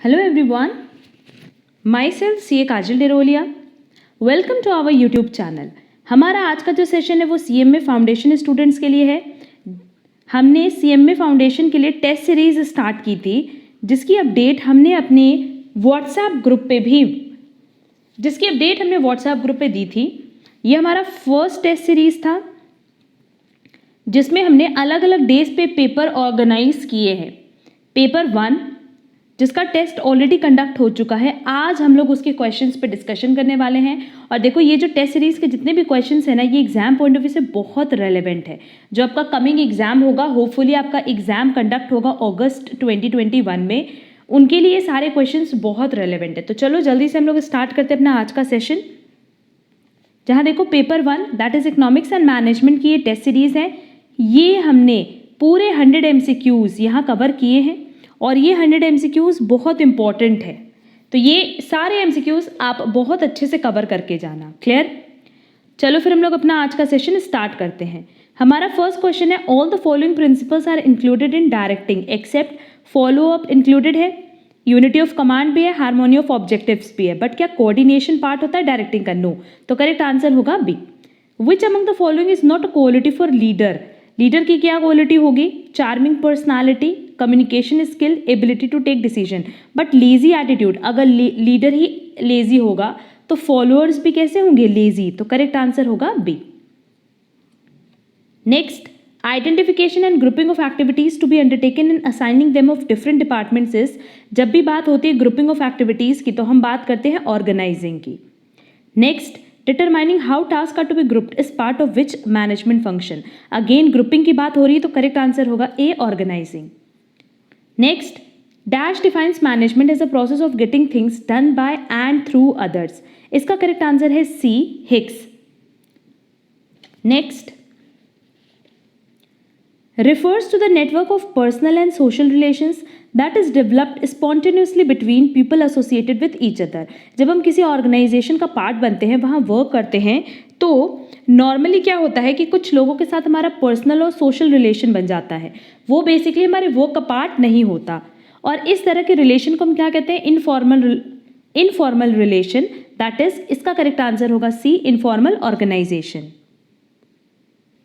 Hello everyone, myself CA Kajal Deroliya. Welcome to our YouTube channel. हमारा आज का जो सेशन है वो CMA फाउंडेशन स्टूडेंट्स के लिए है. हमने CMA फाउंडेशन के लिए टेस्ट सीरीज स्टार्ट की थी जिसकी अपडेट हमने अपने व्हाट्सएप ग्रुप पे दी थी. ये हमारा फर्स्ट टेस्ट सीरीज था जिसमें हमने अलग अलग डेज पे पेपर ऑर्गेनाइज किए हैं. पेपर 1 जिसका टेस्ट ऑलरेडी कंडक्ट हो चुका है, आज हम लोग उसके क्वेश्चंस पे डिस्कशन करने वाले हैं. और देखो ये जो टेस्ट सीरीज के जितने भी क्वेश्चंस हैं ना, ये एग्जाम पॉइंट ऑफ व्यू से बहुत रेलेवेंट है. जो आपका कमिंग एग्जाम होगा, होपफुली आपका एग्जाम कंडक्ट होगा अगस्त 2021 में, उनके लिए सारे क्वेश्चंस बहुत रेलेवेंट है. तो चलो जल्दी से हम लोग स्टार्ट करते हैं अपना आज का सेशन. जहाँ देखो paper 1 that is economics and management की ये टेस्ट सीरीज है. ये हमने पूरे 100 MCQs यहाँ कवर किए हैं और ये 100 MCQs बहुत इंपॉर्टेंट है. तो ये सारे MCQs आप बहुत अच्छे से कवर करके जाना. क्लियर? चलो फिर हम लोग अपना आज का सेशन स्टार्ट करते हैं. हमारा फर्स्ट क्वेश्चन है, all the following principles are included in directing except follow up included है, यूनिटी ऑफ कमांड भी है, हार्मोनी ऑफ ऑब्जेक्टिव्स भी है, बट क्या कोऑर्डिनेशन पार्ट होता है डायरेक्टिंग का? नो. तो करेक्ट आंसर होगा B. Which among the following is not a quality for leader? Leader की क्या क्वालिटी होगी? Charming personality, communication skill, ability to take decision. But lazy attitude, अगर लीडर ही लेजी होगा तो फॉलोअर्स भी कैसे होंगे? लेजी. तो करेक्ट आंसर होगा B. Next, identification and grouping of activities to be undertaken in assigning them of different departments is. जब भी बात होती है ग्रुपिंग ऑफ एक्टिविटीज की तो हम बात करते हैं ऑर्गेनाइजिंग की. Next, determining how task are to be grouped is part of which management function. Again grouping की बात हो रही है तो करेक्ट आंसर होगा A, organizing. Next, dash defines management as a process of getting things done by and through others. इसका correct answer है C, Hicks. Next, refers to the network of personal and social relations that is developed spontaneously between people associated with each other. जब हम किसी organisation का part बनते हैं, वहाँ work करते हैं, तो नॉर्मली क्या होता है कि कुछ लोगों के साथ हमारा पर्सनल और सोशल रिलेशन बन जाता है. वो बेसिकली हमारे वर्क का पार्ट नहीं होता. और इस तरह के रिलेशन को हम क्या कहते हैं? Informal relation. दैट इज, इसका करेक्ट आंसर होगा C, informal organization.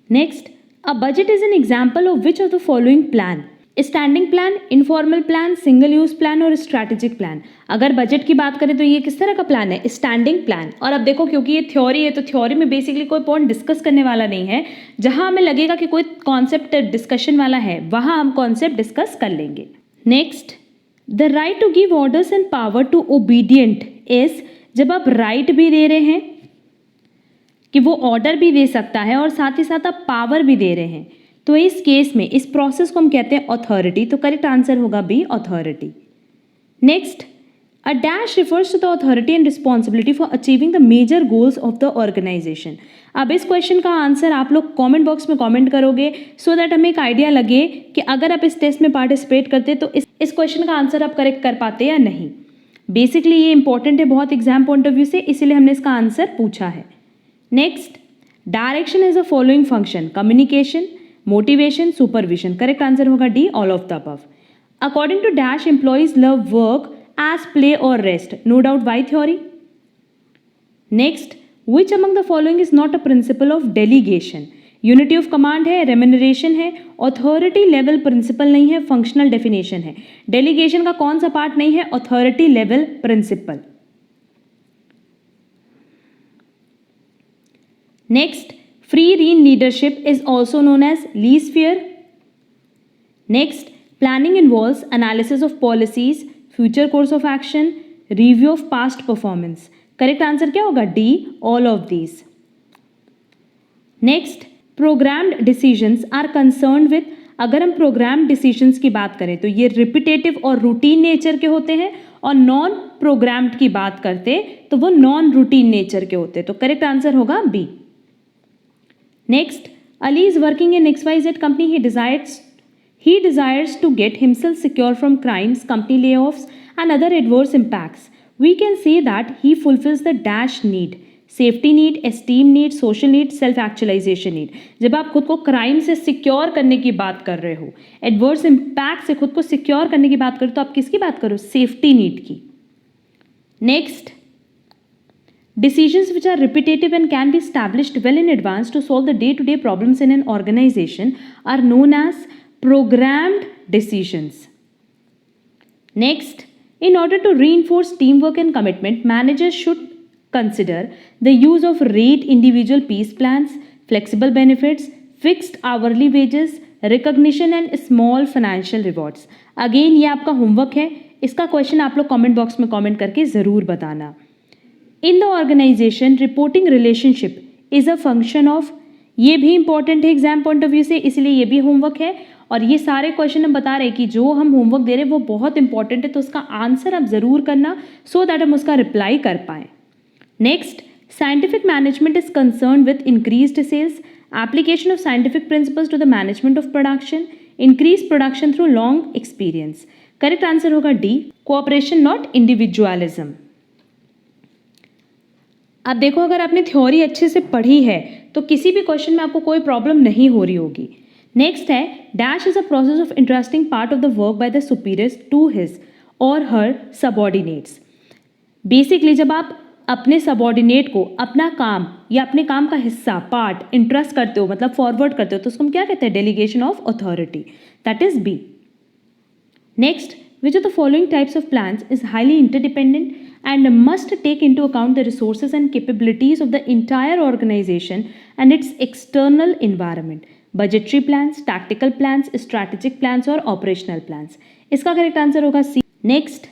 Next, a budget is an example of which of the following plan? Standing plan, informal plan, single use plan और स्ट्रैटेजिक प्लान. अगर budget की बात करें तो ये किस तरह का प्लान है? Standing plan. और अब देखो क्योंकि ये थ्योरी है तो थ्योरी में बेसिकली कोई पॉइंट डिस्कस करने वाला नहीं है. जहां हमें लगेगा कि कोई कॉन्सेप्ट डिस्कशन वाला है वहां हम कॉन्सेप्ट डिस्कस कर लेंगे. Next, the right to give orders and power to obedient is. जब आप राइट भी दे रहे हैं कि वो ऑर्डर भी दे सकता है और साथ ही साथ आप पावर भी दे रहे हैं, तो इस केस में इस प्रोसेस को हम कहते हैं अथॉरिटी. तो करेक्ट आंसर होगा B, authority. Next, a dash refers to the authority and responsibility for achieving the major goals of the organisation. अब इस क्वेश्चन का आंसर आप लोग कमेंट बॉक्स में कमेंट करोगे सो दैट हमें एक आइडिया लगे कि अगर आप इस टेस्ट में पार्टिसिपेट करते तो इस क्वेश्चन का आंसर आप करेक्ट कर पाते या नहीं. बेसिकली ये इंपॉर्टेंट है बहुत एग्जाम पॉइंट ऑफ व्यू से, इसीलिए हमने इसका आंसर पूछा है. Next, direction is a following function: communication, motivation, supervision. Correct answer होगा D, all of the above. According to dash employees love work as play और rest. No doubt Y theory. Next, which among the following is not a principle of delegation? Unity of command है, remuneration है, authority level principle नहीं है, functional definition है. Delegation का कौन सा part नहीं है? Authority level principle. Next, free rein leadership is also known as leisure. Next, planning involves analysis of policies, future course of action, review of past performance. Correct answer क्या होगा? D, all of these. Next, programmed decisions are concerned with. अगर हम programme decisions की बात करें तो ये repetitive और रूटीन नेचर के होते हैं, और नॉन प्रोग्राम्ड की बात करते तो वो नॉन रूटीन नेचर के होते हैं. तो करेक्ट आंसर होगा B. Next, Ali is working in XYZ company. He desires to get himself secure from crimes, company layoffs, and other adverse impacts. We can say that he fulfills the dash need. Safety need, esteem need, social need, self actualisation need. जब आप खुद को crime से secure करने की बात कर रहे हो, एडवर्स इम्पैक्ट से खुद को सिक्योर करने की बात करो, तो आप किसकी बात करो? सेफ्टी नीड की। Next, decisions which are repetitive and can be established well in advance to solve the day-to-day problems in an organization are known as programmed decisions. Next, in order to reinforce teamwork and commitment, managers should consider the use of rate individual peace plans, flexible benefits, fixed hourly wages, recognition and small financial rewards. Again, ये आपका homework है, इसका question आप लोग comment box में comment करके ज़रूर बताना। In the organisation reporting relationship is a function of, ये भी इंपॉर्टेंट है एग्जाम पॉइंट ऑफ व्यू से, इसलिए ये भी होमवर्क है। और ये सारे क्वेश्चन हम बता रहे हैं कि जो हम होमवर्क दे रहे हैं वो बहुत इंपॉर्टेंट है, तो उसका आंसर आप ज़रूर करना सो दैट हम उसका रिप्लाई कर पाएँ। Next, scientific management is concern with increased sales, application of scientific principles to the management of production, increase production through long experience. Correct answer होगा डी, कोऑपरेशन नॉट इंडिविजुअलिज्म। अब देखो, अगर आपने theory अच्छे से पढ़ी है तो किसी भी क्वेश्चन में आपको कोई प्रॉब्लम नहीं हो रही होगी। नेक्स्ट है, dash is a process of interesting part of the work by the superiors to his or her subordinates. Basically जब आप अपने सबॉर्डिनेट को अपना काम या अपने काम का हिस्सा, पार्ट इंटरेस्ट करते हो, मतलब फॉरवर्ड करते हो, तो उसको हम क्या कहते हैं? Delegation of authority, that is B. Next, which of the following types of plans is highly interdependent and must take into account the resources and capabilities of the entire organization and its external environment? Budgetary plans, tactical plans, strategic plans और operational plans. इसका correct answer होगा C. Next,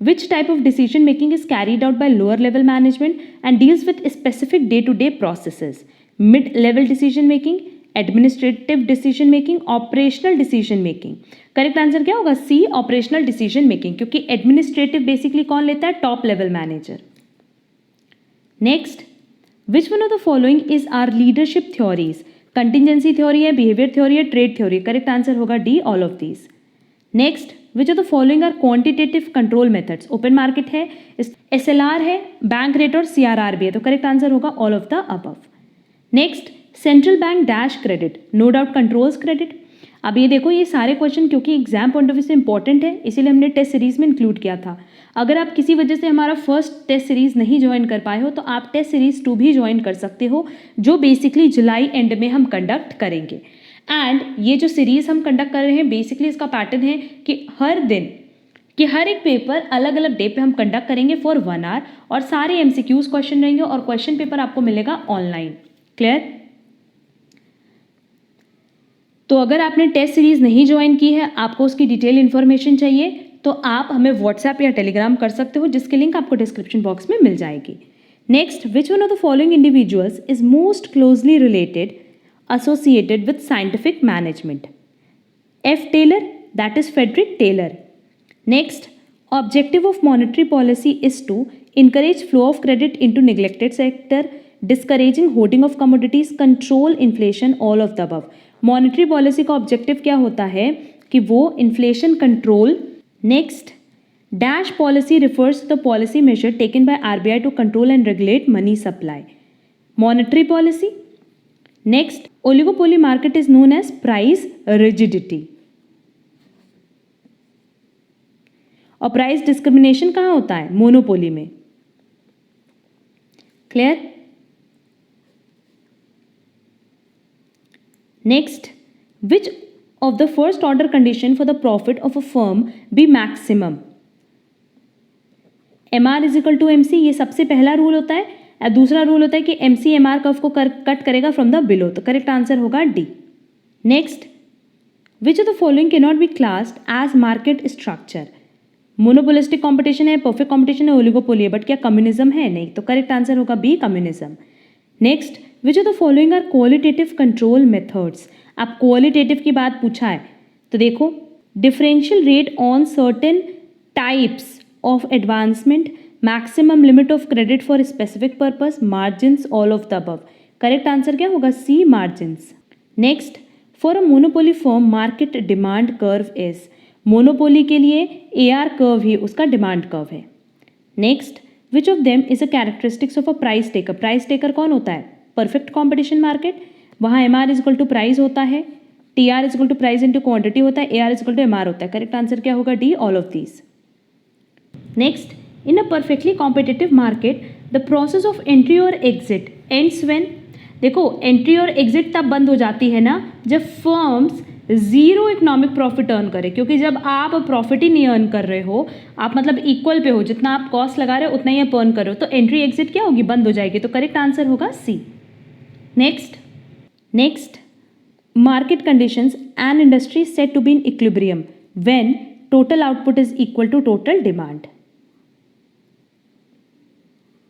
which type of decision making is carried out by lower level management and deals with specific day-to-day processes? Mid-level decision making, administrative decision making, operational decision making. Correct answer क्या होगा? C, operational decision making, क्योंकि administrative basically कौन लेता है? Top level manager. Next, which one of the following is are leadership theories? Contingency theory है, behaviour theory है, trait theory. Correct answer होगा D, all of these. Next, which of the following are quantitative control methods? Open market है, SLR है, bank rate और CRR भी है, तो correct answer होगा all of the above. Next, central bank dash credit, no doubt controls credit. अब ये देखो, ये सारे क्वेश्चन क्योंकि एग्जाम पॉइंट ऑफ व्यू से इंपॉर्टेंट है, इसीलिए हमने टेस्ट सीरीज में इंक्लूड किया था। अगर आप किसी वजह से हमारा फर्स्ट टेस्ट सीरीज नहीं ज्वाइन कर पाए हो तो आप टेस्ट सीरीज 2 भी ज्वाइन कर सकते हो, जो बेसिकली जुलाई एंड में हम कंडक्ट करेंगे। एंड ये जो सीरीज हम कंडक्ट कर रहे हैं, बेसिकली इसका पैटर्न है कि हर दिन कि हर एक पेपर अलग अलग डे पे हम कंडक्ट करेंगे फॉर 1 आवर, और सारे MCQs क्वेश्चन रहेंगे और क्वेश्चन पेपर आपको मिलेगा ऑनलाइन। क्लियर? तो अगर आपने टेस्ट सीरीज नहीं ज्वाइन की है, आपको उसकी डिटेल इन्फॉर्मेशन चाहिए, तो आप हमें व्हाट्सएप या टेलीग्राम कर सकते हो, जिसकी लिंक आपको डिस्क्रिप्शन बॉक्स में मिल जाएगी। Next, which one of the following individuals is most closely related associated with scientific management? F. Taylor, that is Frederick Taylor. Next, objective of monetary policy is to encourage flow of credit into neglected sector, discouraging hoarding of commodities, control inflation, all of the above. Monetary policy का objective क्या होता है कि वो inflation control. Next, dash policy refers to the policy measure taken by RBI to control and regulate money supply. Monetary policy. Next, oligopoly market is known as price rigidity. और price discrimination कहाँ होता है? Monopoly में। Clear? Next, which of the first order condition for the profit of a firm be maximum? MR is equal to MC, ये सबसे पहला rule होता है। दूसरा रूल होता है कि MC MR कर्व को कट करेगा फ्रॉम द बिलो, तो करेक्ट आंसर होगा D. Next, which of the following can not be classed as market structure? Monopolistic competition है, परफेक्ट कॉम्पिटिशन है, ओलिगोपोली है, बट क्या कम्युनिज्म है? नहीं, तो करेक्ट आंसर होगा B, communism. Next, which of the following are qualitative control methods? आप qualitative की बात पूछा है तो देखो, differential rate on certain types of advancement, maximum limit of credit for specific purpose, margins, all of the above. Correct answer क्या होगा? C, margins. Next, for a monopoly firm market demand curve is? Monopoly के लिए AR curve ही उसका demand curve है। Next, which of them is a characteristics of a price taker? Price taker कौन होता है? परफेक्ट कॉम्पिटिशन मार्केट, वहाँ M R is equal to price होता है, T R is equal to price into quantity होता है, A R is equal to M R होता है। करेक्ट आंसर क्या होगा? D, all of these. Next, in a perfectly competitive market the process of entry और exit ends when? देखो, entry और exit तब बंद हो जाती है ना जब firms zero economic profit earn करे, क्योंकि जब आप प्रॉफिट ही नहीं अर्न कर रहे हो, आप मतलब इक्वल पे हो, जितना आप कॉस्ट लगा रहे हो उतना ही आप अर्न कर रहे हो, तो एंट्री एग्जिट क्या होगी? बंद हो जाएगी। तो करेक्ट आंसर होगा C. Next, market conditions an industry is said to be in equilibrium when total output is equal to total demand.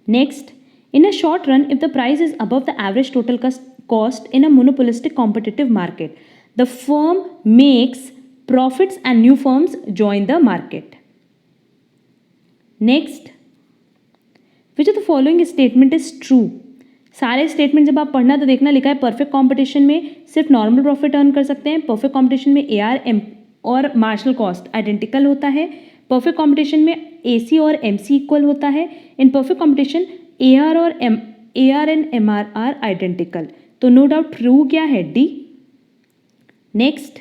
Next, in a short run, if the price is above the average total cost in a monopolistic competitive market, the firm makes profits and new firms join the market. Next, which of the following statement is true? सारे statement जब आप पढ़ना तो देखना, लिखा है perfect competition में सिर्फ नॉर्मल प्रॉफिट अर्न कर सकते हैं, परफेक्ट कंपटीशन में ए आर एम और मार्जिनल कॉस्ट आइडेंटिकल होता है, परफेक्ट कंपटीशन में ए सी और एम सी इक्वल होता है, in perfect competition A R और A R and M R identical. तो नो डाउट ट्रू क्या है? D. Next,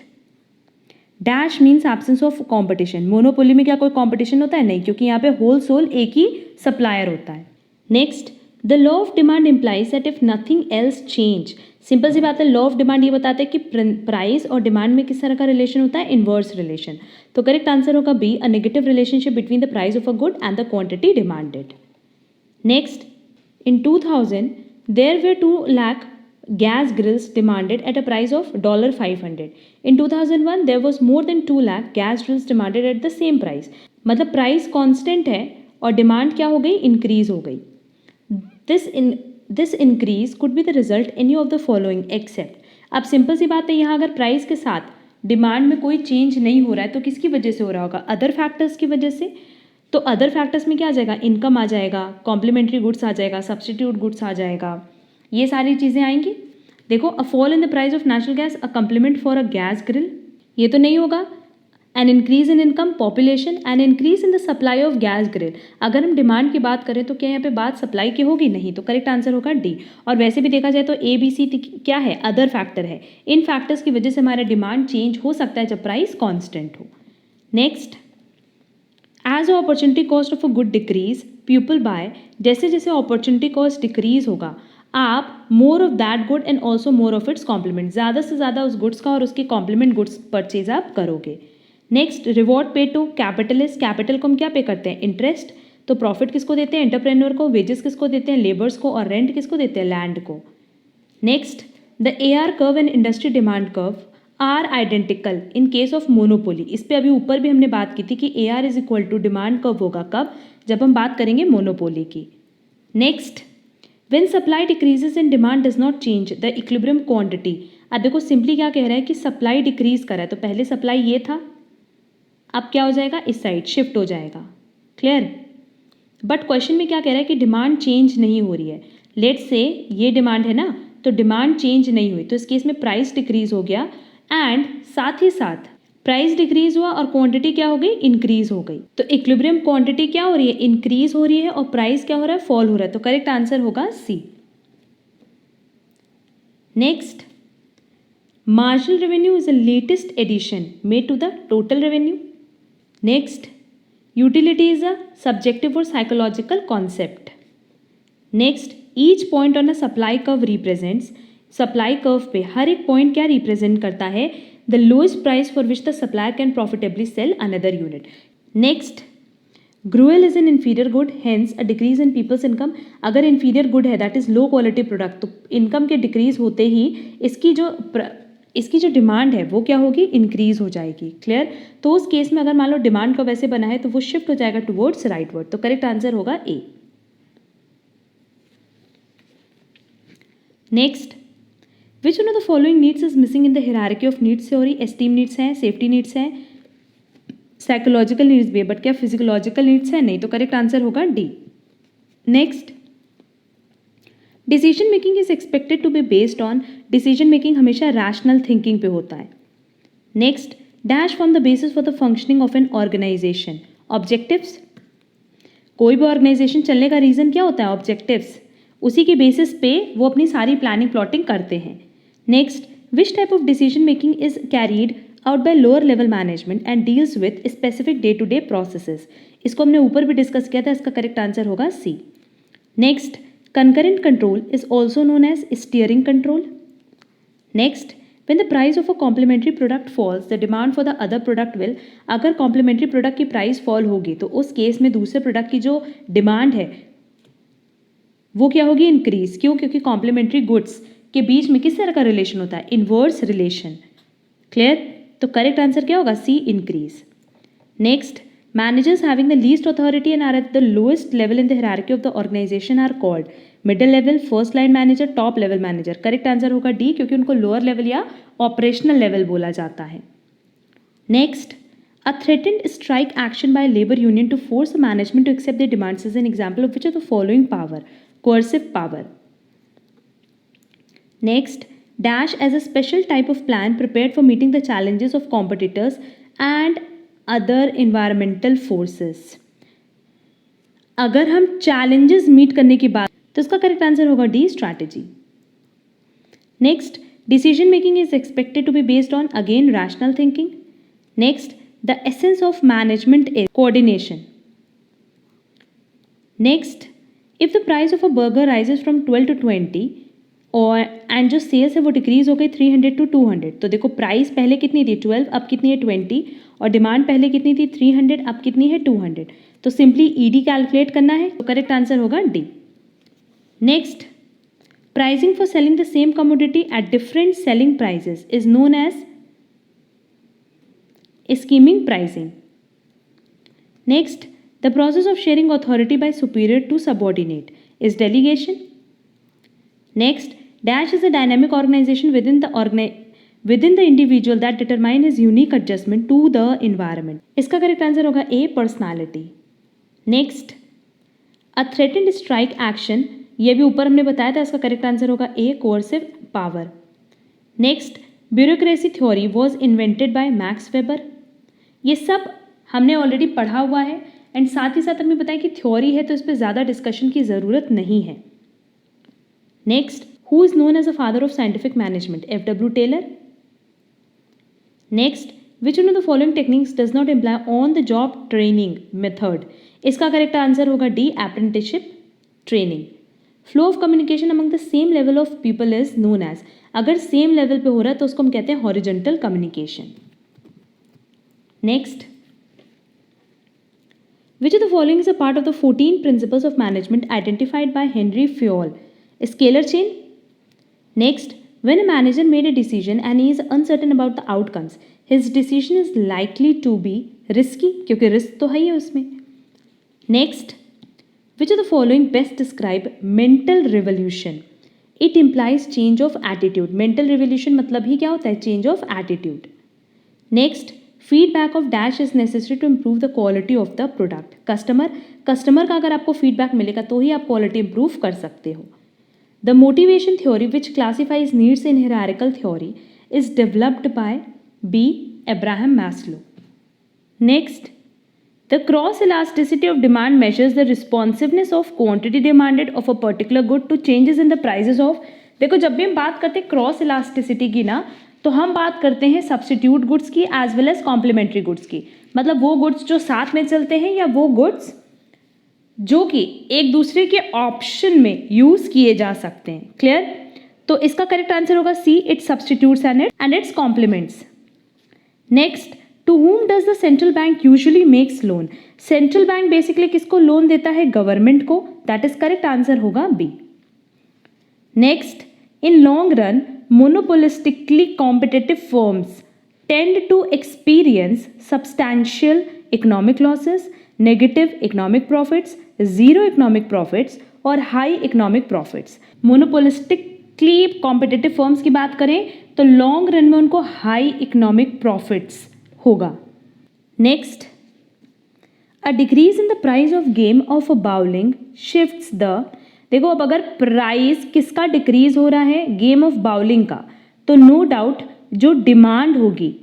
dash means absence of competition. Monopoly में क्या कोई कॉम्पिटिशन होता है? नहीं, क्योंकि यहाँ पे होल सोल एक ही सप्लायर होता है। Next, the law of demand implies that if nothing else change. Simple सी बात है, लॉ ऑफ डिमांड ये बताता है कि प्राइस और डिमांड में किस तरह का रिलेशन होता है? Inverse relation. तो करेक्ट आंसर होगा B, a negative relationship between the price of a good and the quantity demanded. Next, in 2000 there were 2 lakh gas grills demanded at a price of $500. In 2001 there was more than 2 lakh gas grills demanded at the same price. मतलब price constant है और demand क्या हो गई? Increase हो गई। This increase could be the result any of the following except। अब simple सी बात है, यहाँ अगर प्राइस के साथ डिमांड में कोई चेंज नहीं हो रहा है तो किसकी वजह से हो रहा होगा? अदर फैक्टर्स की वजह से। तो अदर फैक्टर्स में क्या आ जाएगा? इनकम आ जाएगा, कॉम्प्लीमेंट्री गुड्स आ जाएगा, सब्सटीट्यूट गुड्स आ जाएगा, ये सारी चीज़ें आएंगी। देखो, a fall in the price of natural gas a complement for a gas grill, ये तो नहीं होगा। An increase in income, population and increase in the supply of gas grill. अगर हम डिमांड की बात करें तो क्या यहाँ पे बात सप्लाई की होगी? नहीं। तो करेक्ट आंसर होगा डी। और वैसे भी देखा जाए तो ए बी सी क्या है? अदर फैक्टर है। इन फैक्टर्स की वजह से हमारा डिमांड चेंज हो सकता है जब प्राइस कॉन्स्टेंट हो। Next, as opportunity cost of a good decrease people buy. जैसे जैसे अपॉर्चुनिटी कॉस्ट डिक्रीज होगा, आप more of that good and also more of its complement, ज़्यादा से ज़्यादा उस गुड्स का और उसके कॉम्प्लीमेंट गुड्स परचेज आप करोगे। नेक्स्ट, रिवॉर्ड पे टू कैपिटलिस्ट। कैपिटल को हम क्या पे करते हैं? इंटरेस्ट। तो प्रॉफिट किसको देते हैं? एंटरप्रेन्योर को। वेजेस किसको देते हैं? लेबर्स को। और रेंट किसको देते हैं? लैंड को। Next, the A R curve and industry demand curve are identical in case of monopoly. इस पर अभी ऊपर भी हमने बात की थी कि A R is equal to demand curve होगा कब? जब हम बात करेंगे मोनोपोली की। Next, when supply decreases and demand does not change the equilibrium quantity. अब देखो सिंपली क्या कह रहा है कि सप्लाई डिक्रीज करा है, तो पहले सप्लाई ये था, अब क्या हो जाएगा? इस साइड शिफ्ट हो जाएगा। क्लियर? बट क्वेश्चन में क्या कह रहा है कि डिमांड चेंज नहीं हो रही है। लेट्स से ये डिमांड है ना, तो डिमांड चेंज नहीं हुई, तो इस केस में प्राइस डिक्रीज हो गया एंड साथ ही साथ प्राइस डिक्रीज हुआ और क्वांटिटी क्या हो गई? इंक्रीज हो गई। तो इक्विलिब्रियम क्वांटिटी क्या हो रही है? इंक्रीज हो रही है और प्राइस क्या हो रहा है? फॉल हो रहा है। तो करेक्ट आंसर होगा C. Next, marginal revenue is the latest addition made to the total revenue. Next, utility is a subjective और psychological concept. Next, each point on a supply curve represents. Supply curve पे हर एक point क्या represent करता है? The lowest price for which the supplier can profitably sell another unit. Next, gruel is an inferior good, hence a decrease in people's income. अगर inferior good है, that is low quality product, तो income के decrease होते ही इसकी जो demand है वो क्या होगी? इंक्रीज हो जाएगी। क्लियर? तो उस केस में अगर मान लो डिमांड का वैसे बना है तो वो शिफ्ट हो जाएगा टुवर्ड्स राइट वर्ड। तो करेक्ट आंसर होगा A. Next, which one of the following needs is missing in the hierarchy of needs theory? Esteem needs हैं, सेफ्टी नीड्स हैं, साइकोलॉजिकल नीड्स भी है, बट क्या फिजियोलॉजिकल नीड्स है? नहीं। तो करेक्ट आंसर होगा D. Next, decision making is expected to be based on. Decision making हमेशा रैशनल थिंकिंग पे होता है। Next, dash form the basis for the functioning of an organisation. Objectives, कोई भी ऑर्गेनाइजेशन चलने का रीज़न क्या होता है? ऑब्जेक्टिव्स। उसी के बेसिस पे वो अपनी सारी प्लानिंग प्लॉटिंग करते हैं। Next, which type of decision making is carried out by lower level management and deals with specific day to day processes. इसको हमने ऊपर भी डिस्कस किया था, इसका करेक्ट आंसर होगा C. Next, concurrent control is also known as steering control. Next, when the price of a complementary product falls, the demand for the other product will, अगर complementary product की price fall होगी तो उस case में दूसरे product की जो demand है वो क्या होगी? increase। क्यों? क्योंकि complementary goods के बीच में किस तरह का relation होता है? inverse relation। clear? तो correct answer क्या होगा? C, increase। Next, managers having the least authority and are at the lowest level in the hierarchy of the organization are called middle level, first line manager, top level manager। Correct answer होगा D, क्योंकि उनको lower level या operational level बोला जाता है। Next, a threatened strike action by labour union to force management to accept the demands is an example of which of the following power? Coercive power. Next, dash as a special type of plan prepared for meeting the challenges of competitors and other environmental forces. अगर हम challenges meet करने की बात तो इसका correct answer होगा D, strategy. Next, decision making is expected to be based on again rational thinking. Next, the essence of management is coordination. Next, if the price of a burger rises from 12 to 20 और and जो sales है वो decrease हो गई 300 to 200, तो देखो price पहले कितनी थी 12, अब कितनी है 20, और डिमांड पहले कितनी थी 300, अब कितनी है 200। तो सिंपली ईडी कैलकुलेट करना है, तो करेक्ट आंसर होगा D. Next, pricing for selling the same commodity at different selling prices is known as skimming pricing. Next, the process of sharing authority by superior to subordinate is delegation. Next, dash is a dynamic organization within the individual that determine his unique adjustment to the environment। इसका correct answer होगा ए, personality. Next, a threatened strike action, ये भी ऊपर हमने बताया था, इसका correct answer होगा A, coercive power. Next, bureaucracy theory was invented by Max Weber. ये सब हमने ऑलरेडी पढ़ा हुआ है एंड साथ ही साथ हमें बताया कि थ्योरी है तो इस पर ज़्यादा डिस्कशन की ज़रूरत नहीं है। Next, who is known as the father of scientific management? F.W. Taylor. Next, which one of the following techniques does not imply on the job training method? इसका करेक्ट आंसर होगा D, apprenticeship training। Flow of communication among the same level of people is known as, अगर same level पे हो रहा है तो उसको हम कहते हैं horizontal communication. Next, which of the following is a part of the 14 principles of management identified by Henry Fayol? Scalar chain। Next, when a manager made a decision and he is uncertain about the outcomes, his decision is likely to be risky, क्योंकि risk तो है ही उसमें। Next, which of the following best describe mental revolution? It implies change of attitude। mental revolution मतलब ही क्या होता है? change of attitude। Next, feedback of dash is necessary to improve the quality of the product। Customer का अगर आपको feedback मिलेगा तो ही आप क्वालिटी इंप्रूव कर सकते हो। The motivation theory, which classifies needs in hierarchical theory, is developed by B. Abraham Maslow। Next, the cross elasticity of demand measures the responsiveness of quantity demanded of a particular good to changes in the prices of। देखो जब भी हम बात करते हैं cross elasticity की ना, तो हम बात करते हैं सब्स्टिट्यूट गुड्स की as well as complementary goods की। मतलब वो गुड्स जो साथ में चलते हैं या वो गुड्स जो कि एक दूसरे के ऑप्शन में यूज किए जा सकते हैं। क्लियर? तो इसका करेक्ट आंसर होगा C, it's substitutes and it's complements. Next, to whom does the central bank usually makes loan? Central bank basically किसको लोन देता है? गवर्नमेंट को। दैट इज करेक्ट आंसर होगा B. Next, in long run monopolistically competitive firms tend to experience substantial economic losses, negative economic profits, zero economic profits और high economic profits। monopolistically competitive firms की बात करें तो long run में उनको high economic profits होगा। Next, a decrease in the price of game of a bowling shifts the, देखो अब अगर प्राइस किसका डिक्रीज हो रहा है? गेम ऑफ बाउलिंग का, तो नो डाउट जो डिमांड होगी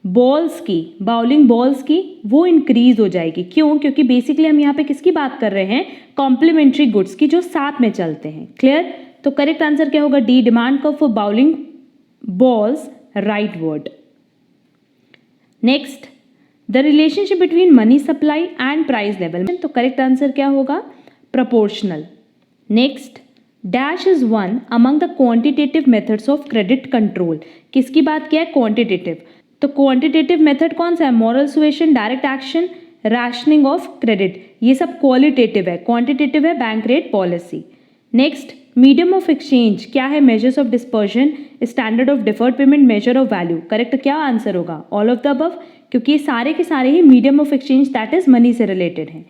बॉल्स की, बाउलिंग बॉल्स की, वो इंक्रीज हो जाएगी। क्यों? क्योंकि बेसिकली हम यहाँ पे किसकी बात कर रहे हैं? कॉम्प्लीमेंट्री गुड्स की, जो साथ में चलते हैं। क्लियर? तो करेक्ट आंसर क्या होगा? D, demand curve for bowling balls, right word. Next, the relationship between money supply and price level, तो करेक्ट आंसर क्या होगा? Proportional. Next, dash is one among the quantitative methods of credit control, किसकी बात किया है? Quantitative. तो quantitative method कौन सा है? Moral suasion, direct action, rationing of credit, ये सब क्वालिटेटिव है। क्वांटिटेटिव है bank rate policy. Next, medium of exchange क्या है? Measures of dispersion, standard of deferred payment, measure of value. Correct क्या आंसर होगा? ऑल ऑफ द अबव, क्योंकि ये सारे के सारे ही medium of exchange that is money से रिलेटेड हैं।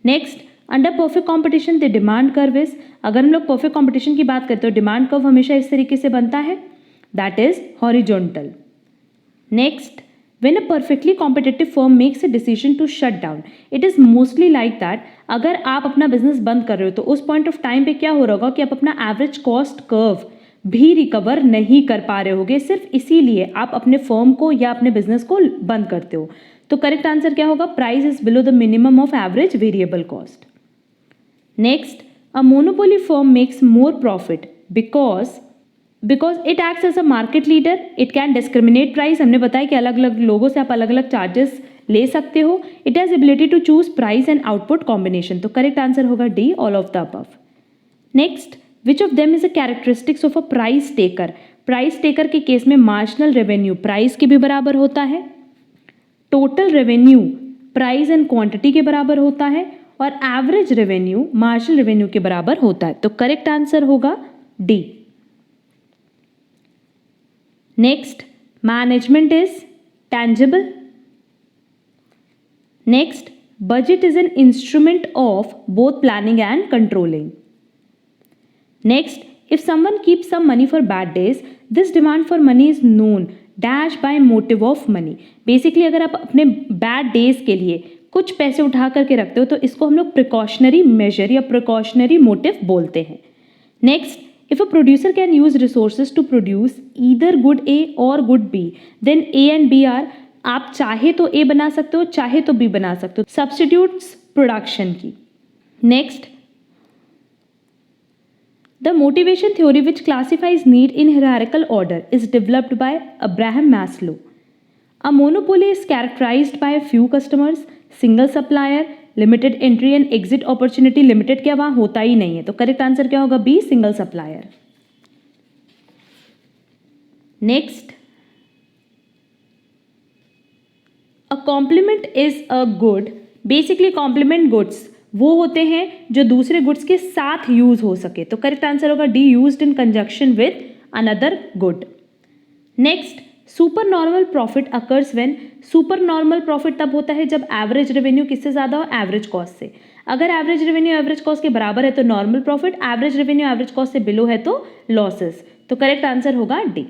Next, under perfect competition the demand curve is, अगर हम लोग परफेक्ट कॉम्पिटिशन की बात करते हो डिमांड कर्व हमेशा इस तरीके से बनता है, that is horizontal. Next, when a perfectly competitive firm makes a decision to shut down, it is mostly like that, अगर आप अपना बिजनेस बंद कर रहे हो तो उस पॉइंट ऑफ टाइम पे क्या हो रहा होगा कि आप अपना एवरेज कॉस्ट कर्व भी रिकवर नहीं कर पा रहे होगे, सिर्फ इसीलिए आप अपने फर्म को या अपने बिजनेस को बंद करते हो। तो करेक्ट आंसर क्या होगा? Price is below the minimum of average variable cost. Next, a monopoly firm makes more profit because it acts as a market leader, it can discriminate price, हमने बताया कि अलग अलग लोगों से आप अलग अलग चार्जेस ले सकते हो। It has ability to choose price and output combination, तो करेक्ट आंसर होगा D, all of the above. Next, which of them is a characteristics of a price taker, price taker के केस में marginal revenue price के भी बराबर होता है, total revenue price and quantity के बराबर होता है, और एवरेज रेवेन्यू मार्जिनल रेवेन्यू के बराबर होता है। तो करेक्ट आंसर होगा D. Next, management is tangible. Next, budget is an instrument of both planning and controlling. Next, if someone keeps some money for bad days, this demand for money is known dash by motive of money. Basically, अगर आप अपने bad days के लिए कुछ पैसे उठा करके रखते हो तो इसको हम लोग precautionary measure या precautionary motive बोलते हैं. Next, if a producer can use resources to produce either good A or good B, then A and B are, आप चाहे तो A बना सकते हो, चाहे तो B बना सकते हो, substitutes production की. Next, the motivation theory which classifies need in hierarchical order is developed by Abraham Maslow. A monopoly is characterized by a few customers, single supplier, limited entry and exit opportunity, limited क्या वहां होता ही नहीं है, तो correct answer क्या होगा? B, single supplier. Next, a complement is a good, basically complement goods वो होते हैं जो दूसरे गुड्स के साथ यूज हो सके, तो करेक्ट आंसर होगा D, used in conjunction with another good. Next, super normal profit occurs when, super normal profit तब होता है जब एवरेज रेवेन्यू किससे ज़्यादा हो? एवरेज कॉस्ट से. अगर एवरेज रेवेन्यू एवरेज कॉस्ट के बराबर है तो normal profit, average revenue average cost से बिलो है तो लॉसेस, तो करेक्ट आंसर होगा D.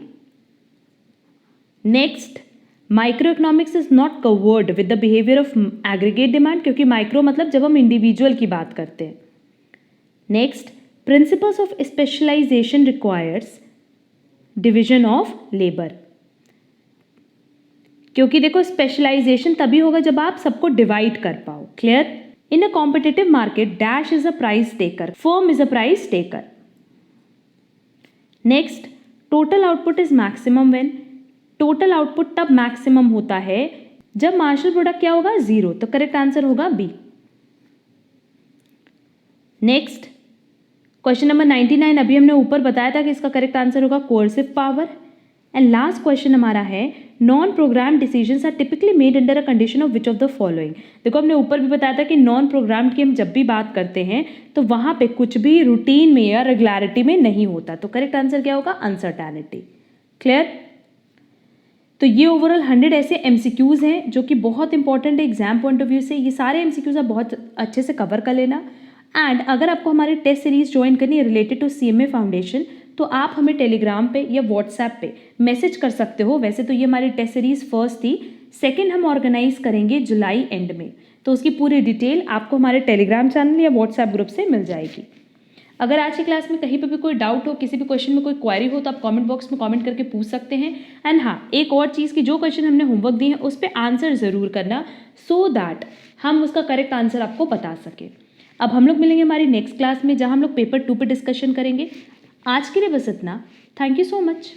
Next, micro economics is not covered with the behaviour of aggregate demand, क्योंकि माइक्रो मतलब जब हम इंडिविजुअल की बात करते हैं. Next, principles of specialisation requires division of labour, क्योंकि देखो स्पेशलाइजेशन तभी होगा जब आप सबको डिवाइड कर पाओ. Clear? In a competitive market dash is a price taker, firm is a price taker. Next, total output is maximum when, total output तब मैक्सिमम होता है जब मार्जिनल प्रोडक्ट क्या होगा? जीरो, तो करेक्ट आंसर होगा बी. नेक्स्ट, क्वेश्चन नंबर 99, अभी हमने ऊपर बताया था कि इसका करेक्ट आंसर होगा coercive power. And last question हमारा है, non programme decisions are typically made under a condition of which of the following. देखो हमने ऊपर भी बताया था कि नॉन प्रोग्राम की हम जब भी बात करते हैं तो वहां पे कुछ भी रूटीन में या रेगुलरिटी में नहीं होता, तो करेक्ट आंसर क्या होगा? अनसर्टेनिटी. क्लियर? तो ये ओवरऑल 100 ऐसे एमसीक्यूज हैं जो कि बहुत इंपॉर्टेंट है एग्जाम पॉइंट ऑफ व्यू से. ये सारे एमसीक्यूज आप बहुत अच्छे से कवर कर लेना. एंड अगर आपको हमारी टेस्ट सीरीज ज्वाइन करनी है रिलेटेड टू CMA फाउंडेशन, तो आप हमें टेलीग्राम पे या व्हाट्सएप पे मैसेज कर सकते हो. वैसे तो ये हमारी टेस्ट सीरीज फर्स्ट थी, सेकंड हम ऑर्गेनाइज करेंगे जुलाई एंड में, तो उसकी पूरी डिटेल आपको हमारे टेलीग्राम चैनल या व्हाट्सएप ग्रुप से मिल जाएगी. अगर आज की क्लास में कहीं पे भी कोई डाउट हो, किसी भी क्वेश्चन में कोई क्वेरी हो तो आप कमेंट बॉक्स में कमेंट करके पूछ सकते हैं। एंड हाँ, एक और चीज़ की जो क्वेश्चन हमने होमवर्क दिए हैं उस पर आंसर ज़रूर करना, सो दैट हम उसका करेक्ट आंसर आपको बता सकें। अब हम लोग मिलेंगे हमारी नेक्स्ट क्लास में, जहाँ हम लोग पेपर 2 पे डिस्कशन करेंगे। आज के लिए बस इतना। Thank you so much.